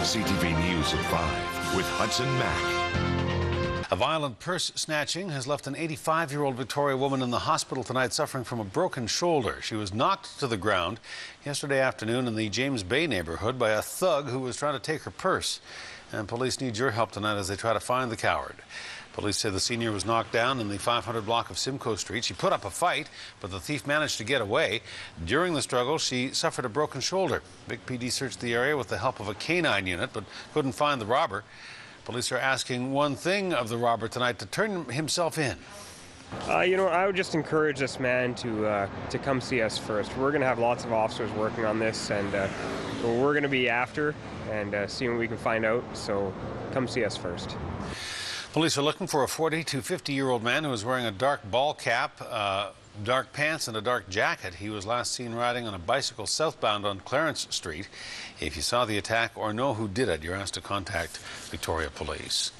CTV News at 5 with Hudson Mack. A violent purse snatching has left an 85-year-old Victoria woman in the hospital tonight suffering from a broken shoulder. She was knocked to the ground yesterday afternoon in the James Bay neighborhood by a thug who was trying to take her purse. And police need your help tonight as they try to find the coward. Police say the senior was knocked down in the 500 block of Simcoe Street. She put up a fight, but the thief managed to get away. During the struggle, she suffered a broken shoulder. Vic PD searched the area with the help of a canine unit, but couldn't find the robber. Police are asking one thing of the robber tonight: to turn himself in. I would just encourage this man to come see us first. We're going to have lots of officers working on this, and we're going to be after and seeing what we can find out. So come see us first. Police are looking for a 40 to 50-year-old man who was wearing a dark ball cap, dark pants and a dark jacket. He was last seen riding on a bicycle southbound on Clarence Street. If you saw the attack or know who did it, you're asked to contact Victoria Police.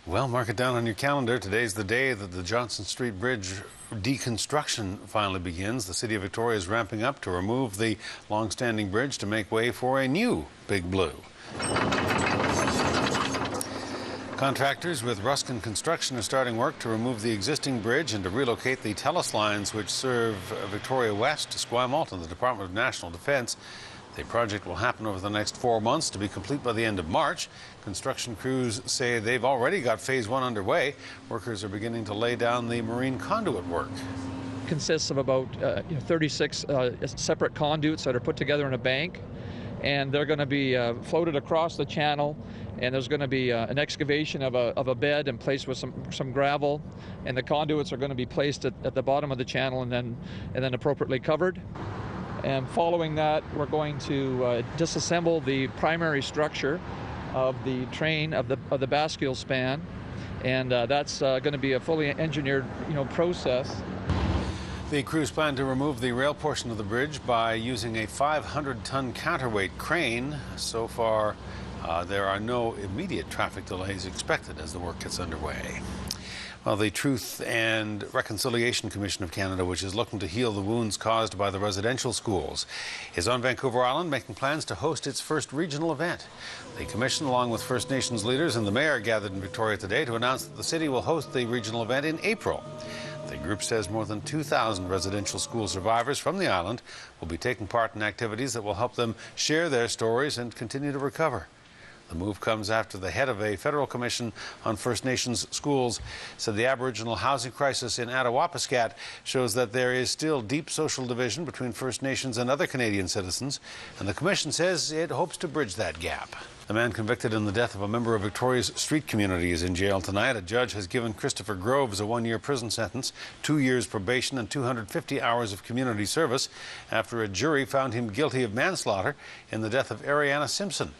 Well, mark it down on your calendar. Today's the day that the Johnson Street Bridge deconstruction finally begins. The City of Victoria is ramping up to remove the long-standing bridge to make way for a new Big Blue. Contractors with Ruskin Construction are starting work to remove the existing bridge and to relocate the TELUS lines which serve Victoria West to Esquimalt and the Department of National Defence. The project will happen over the next 4 months to be complete by the end of March. Construction crews say they've already got phase 1 underway. Workers are beginning to lay down the marine conduit work. It consists of about 36 separate conduits that are put together in a bank, and they're going to be floated across the channel, and there's going to be an excavation of a bed and placed with some gravel, and the conduits are going to be placed at the bottom of the channel and then appropriately covered. And following that, we're going to disassemble the primary structure of the train of the bascule span, and that's going to be a fully engineered process. The crews plan to remove the rail portion of the bridge by using a 500-ton counterweight crane. So far, there are no immediate traffic delays expected as the work gets underway. Well, the Truth and Reconciliation Commission of Canada, which is looking to heal the wounds caused by the residential schools, is on Vancouver Island making plans to host its first regional event. The Commission, along with First Nations leaders and the Mayor, gathered in Victoria today to announce that the city will host the regional event in April. The group says more than 2,000 residential school survivors from the island will be taking part in activities that will help them share their stories and continue to recover. The move comes after the head of a federal commission on First Nations schools said the Aboriginal housing crisis in Attawapiskat shows that there is still deep social division between First Nations and other Canadian citizens, and the commission says it hopes to bridge that gap. The man convicted in the death of a member of Victoria's street community is in jail tonight. A judge has given Christopher Groves a 1-year prison sentence, 2 years probation and 250 hours of community service after a jury found him guilty of manslaughter in the death of Ariana Simpson.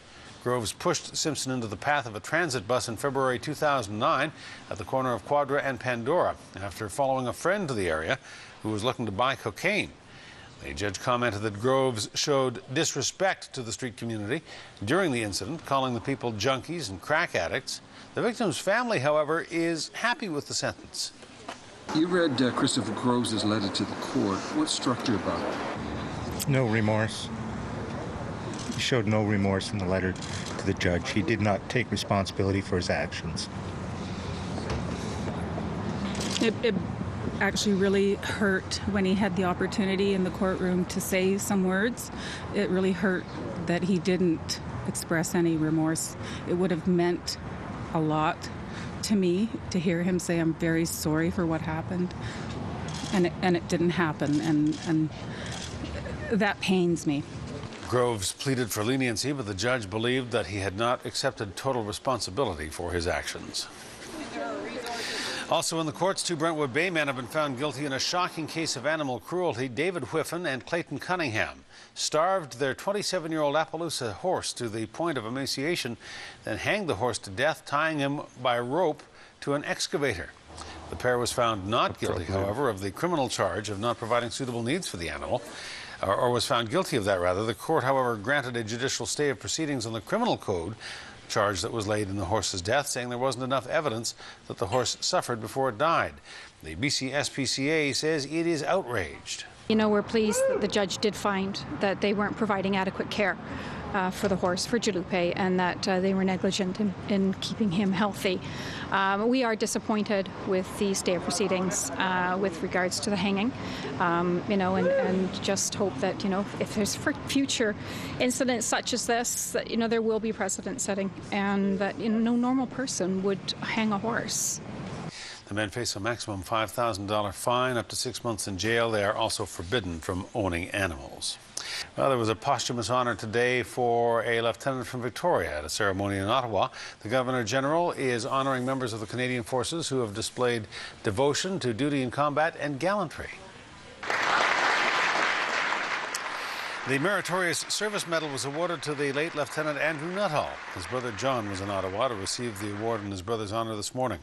Groves pushed Simpson into the path of a transit bus in February 2009 at the corner of Quadra and Pandora after following a friend to the area who was looking to buy cocaine. The judge commented that Groves showed disrespect to the street community during the incident, calling the people junkies and crack addicts. The victim's family, however, is happy with the sentence. You read Christopher Groves' letter to the court. What struck you about it? No remorse. He showed no remorse in the letter to the judge. He did not take responsibility for his actions. It actually really hurt when he had the opportunity in the courtroom to say some words. It really hurt that he didn't express any remorse. It would have meant a lot to me to hear him say, "I'm very sorry for what happened," and it didn't happen, and that pains me. Groves pleaded for leniency, but the judge believed that he had not accepted total responsibility for his actions. Also in the courts, 2 Brentwood Bay men have been found guilty in a shocking case of animal cruelty. David Whiffen and Clayton Cunningham starved their 27-year-old Appaloosa horse to the point of emaciation, then hanged the horse to death, tying him by rope to an excavator. The pair was found not guilty, however, of the criminal charge of not providing suitable needs for the animal. Or was found guilty of that, rather. The court, however, granted a judicial stay of proceedings on the criminal code charge that was laid in the horse's death, saying there wasn't enough evidence that the horse suffered before it died. The BC SPCA says it is outraged. You know, we're pleased that the judge did find that they weren't providing adequate care for the horse, for Jalupe, and that they were negligent in keeping him healthy. We are disappointed with the stay of proceedings with regards to the hanging, you know, and just hope that, you know, if there's future incidents such as this, that, you know, there will be precedent setting, and that, you know, no normal person would hang a horse. The men face a maximum $5,000 fine, up to 6 months in jail. They are also forbidden from owning animals. Well, there was a posthumous honor today for a lieutenant from Victoria at a ceremony in Ottawa. The Governor General is honoring members of the Canadian Forces who have displayed devotion to duty in combat and gallantry. The Meritorious Service Medal was awarded to the late Lieutenant Andrew Nuttall. His brother John was in Ottawa to receive the award in his brother's honour this morning.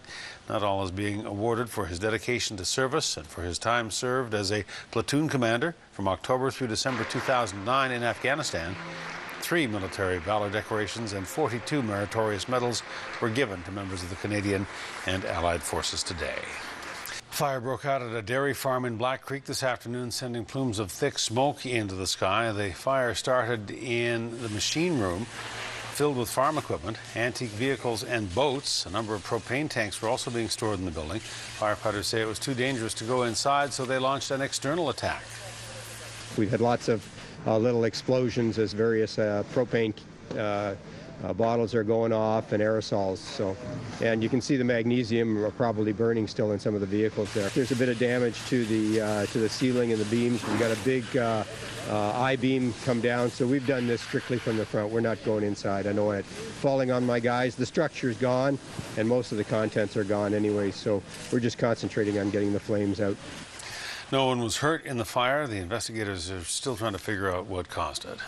Nuttall is being awarded for his dedication to service and for his time served as a platoon commander from October through December 2009 in Afghanistan. 3 military valor decorations and 42 meritorious medals were given to members of the Canadian and Allied forces today. Fire broke out at a dairy farm in Black Creek this afternoon, sending plumes of thick smoke into the sky. The fire started in the machine room filled with farm equipment, antique vehicles and boats. A number of propane tanks were also being stored in the building. Firefighters say it was too dangerous to go inside, so they launched an external attack. We've had lots of little explosions as various propane bottles are going off and aerosols. And you can see the magnesium are probably burning still in some of the vehicles there. There's a bit of damage to the ceiling and the beams. We've got a big I-beam come down, so we've done this strictly from the front. We're not going inside. I know it falling on my guys. The structure's gone, and most of the contents are gone anyway, so we're just concentrating on getting the flames out. No one was hurt in the fire. The investigators are still trying to figure out what caused it.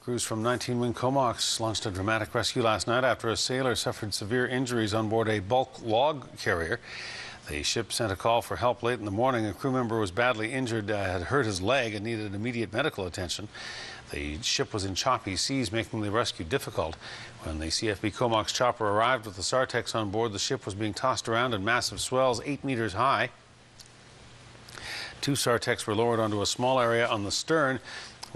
Crews from 19-wing Comox launched a dramatic rescue last night after a sailor suffered severe injuries on board a bulk log carrier. The ship sent a call for help late in the morning. A crew member was badly injured, had hurt his leg and needed immediate medical attention. The ship was in choppy seas, making the rescue difficult. When the CFB Comox chopper arrived with the Sartex on board, the ship was being tossed around in massive swells 8 meters high. 2 Sartex were lowered onto a small area on the stern.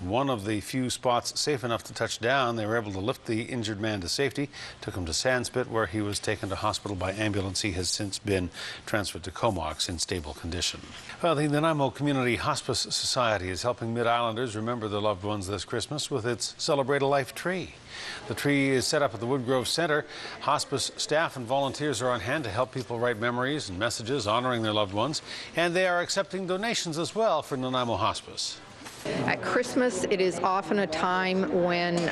One of the few spots safe enough to touch down. They were able to lift the injured man to safety, took him to Sandspit, where he was taken to hospital by ambulance. He has since been transferred to Comox in stable condition. Well, the Nanaimo Community Hospice Society is helping Mid-Islanders remember their loved ones this Christmas with its Celebrate a Life tree. The tree is set up at the Woodgrove Centre. Hospice staff and volunteers are on hand to help people write memories and messages honoring their loved ones, and they are accepting donations as well for Nanaimo Hospice. At Christmas, it is often a time when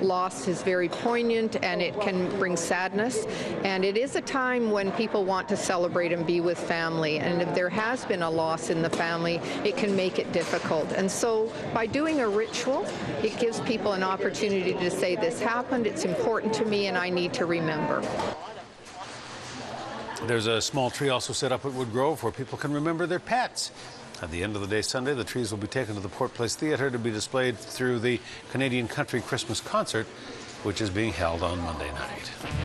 loss is very poignant and it can bring sadness. And it is a time when people want to celebrate and be with family. And if there has been a loss in the family, it can make it difficult. And so by doing a ritual, it gives people an opportunity to say, this happened, it's important to me, and I need to remember. There's a small tree also set up at Woodgrove where people can remember their pets. At the end of the day Sunday, the trees will be taken to the Port Place Theatre to be displayed through the Canadian Country Christmas Concert, which is being held on Monday night.